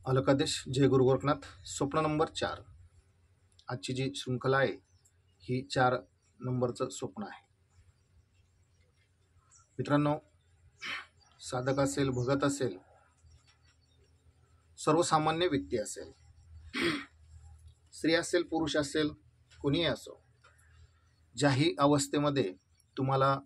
अलकादेश जय गुरु गोरखनाथ. स्वप्न नंबर 4. आजची जी शृंखला आहे ही 4 नंबरचं स्वप्न आहे. मित्रांनो, साधक असेल, भगत असेल, सर्वसामान्य व्यक्ती असेल, स्त्री असेल, पुरुष असेल, कोणीही असो, ज्याही अवस्थेमध्ये तुम्हाला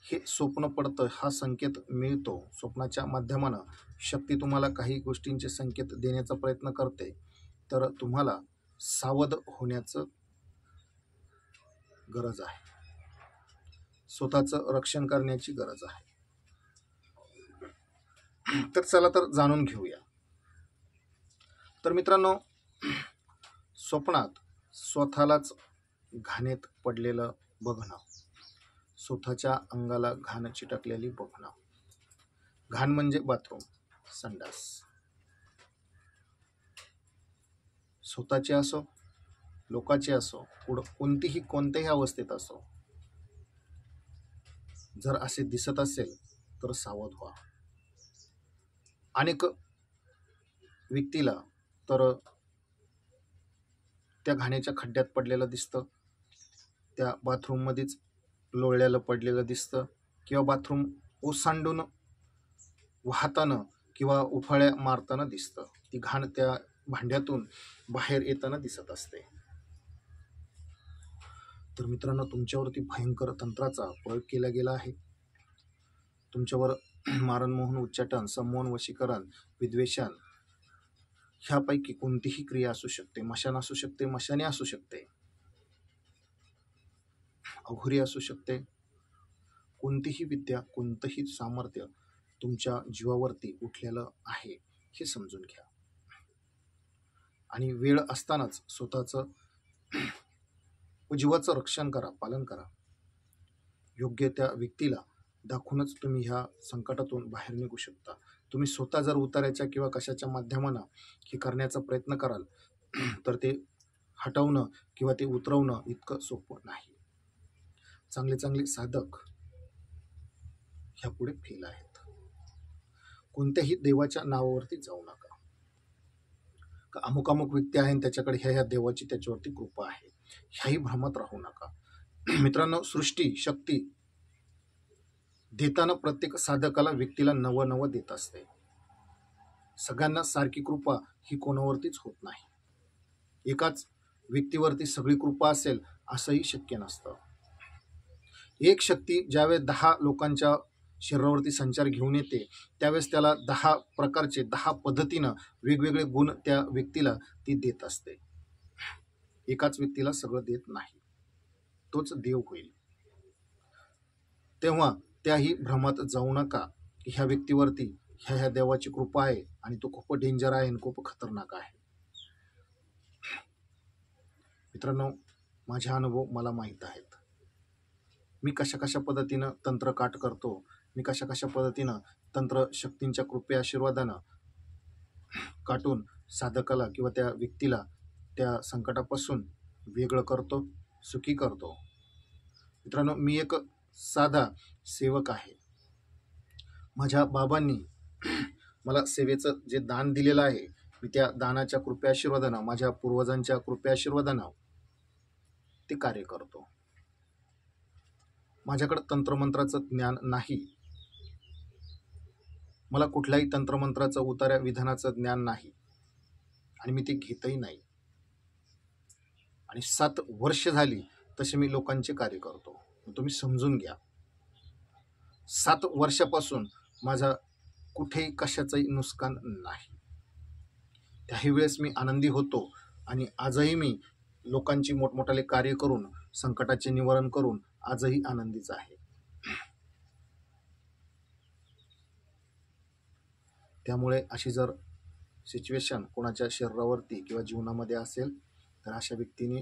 हे स्वप्न पडतं, हा संकेत मिळतो, स्वप्नाच्या माध्यमानं शक्ती तुम्हाला काही गोष्टींचे संकेत देण्याचा प्रयत्न करते, तर तुम्हाला सावध होण्याचं गरज आहे. स्वतःचं रक्षण करण्याची गरज आहे. तर चला तर जाणून घेऊया. तर मित्रांनो, स्वप्नात स्वतःलाच घाणीत पडलेलं बघणं, स्वतःच्या अंगाला घाण चिटकलेली बघणं. घाण म्हणजे बाथरूम, संडास. स्वतःचे असो, लोकांचे असो, कोणत्याही अवस्थेत असो, जर असे दिसत असेल तर सावध व्हा. अनेक व्यक्तीला तर त्या घाण्याच्या खड्ड्यात पडलेलं दिसतं, त्या बाथरूममध्येच लोळलेलं पडलेलं दिसतं, किंवा बाथरूम ओसांडून वाहताना किंवा उफाळ्या मारताना दिसतं. ती घाण त्या भांड्यातून बाहेर येताना दिसत असते. तर मित्रांनो, तुमच्यावरती भयंकर तंत्राचा प्रयोग केला गेला आहे. तुमच्यावर मारणमोहन, उच्चाटन, संमोहन, वशीकरण, विद्वेषण ह्यापैकी कोणतीही क्रिया असू शकते. मशान असू शकते, मशाने असू शकते, अघोरी असू शकते. कोणतीही विद्या, कोणतंही सामर्थ्य तुमच्या जीवावरती उठलेलं आहे हे समजून घ्या. आणि वेळ असतानाच स्वतःचं व जीवाचं रक्षण करा, पालन करा. योग्य त्या व्यक्तीला दाखवूनच तुम्ही ह्या संकटातून बाहेर निघू शकता. तुम्ही स्वतः जर उतारायच्या किंवा कशाच्या माध्यमानं हे करण्याचा प्रयत्न कराल तर ते हटवणं किंवा ते उतरवणं इतकं सोपं नाही. चांगले साधक ह्यापुढे फेल आहेत. कोणत्याही देवाच्या नावावरती जाऊ नका. का अमुक व्यक्ती आहे त्याच्याकडे ह्या देवाची त्याच्यावरती कृपा आहे, ह्याही भ्रमात राहू नका. मित्रांनो, सृष्टी शक्ती देताना प्रत्येक साधकाला, व्यक्तीला नवं देत असते. सगळ्यांना सारखी कृपा ही कोणावरतीच होत नाही. एकाच व्यक्तीवरती सगळी कृपा असेल असंही शक्य नसतं. एक शक्ती ज्यावेळेस 10 लोकांच्या शरीरावरती संचार घेऊन येते, त्यावेळेस त्याला 10 प्रकारचे 10 पद्धतीनं वेगवेगळे गुण त्या व्यक्तीला ती देत असते. एकाच व्यक्तीला सगळं देत नाही, तोच देव होईल. तेव्हा त्याही भ्रमात जाऊ नका की ह्या व्यक्तीवरती ह्या देवाची कृपा आहे आणि तो खूप डेंजर आहे आणि खूप खतरनाक आहे. मित्रांनो, माझे अनुभव मला माहीत आहेत. मी कशा पद्धतीनं तंत्र काट करतो, मी कशा पद्धतीनं तंत्र शक्तींच्या कृपे आशीर्वादानं काटून साधकाला किंवा त्या व्यक्तीला त्या संकटापासून वेगळं करतो, सुखी करतो. मित्रांनो, मी एक साधा सेवक आहे. माझ्या बाबांनी मला सेवेचं जे दान दिलेलं आहे, मी त्या दानाच्या कृपे आशीर्वादानं, माझ्या पूर्वजांच्या कृपे आशीर्वादानं ते कार्य करतो. माझ्याकडे तंत्रमंत्राचं ज्ञान नाही, मला कुठल्याही तंत्रमंत्राचं उतार्या विधानाचं ज्ञान नाही आणि मी ते घेतही नाही. आणि 7 वर्ष झाली तसे मी लोकांचे कार्य करतो. तुम्ही समजून घ्या, 7 वर्षापासून माझा कुठेही कशाचंही नुकसान नाही. त्याही वेळेस मी आनंदी होतो आणि आजही मी लोकांची मोठमोठाले कार्य करून, संकटाचे निवारण करून आजही आनंदीच आहे. त्यामुळे अशी जर सिच्युएशन कोणाच्या शरीरावरती किंवा जीवनामध्ये असेल तर अशा व्यक्तीने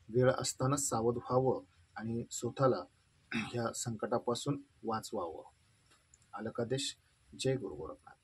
वेळ असतानाच सावध व्हावं आणि स्वतःला ह्या संकटापासून वाचवावं. अलकादेश जय गुरु गोरखनाथ.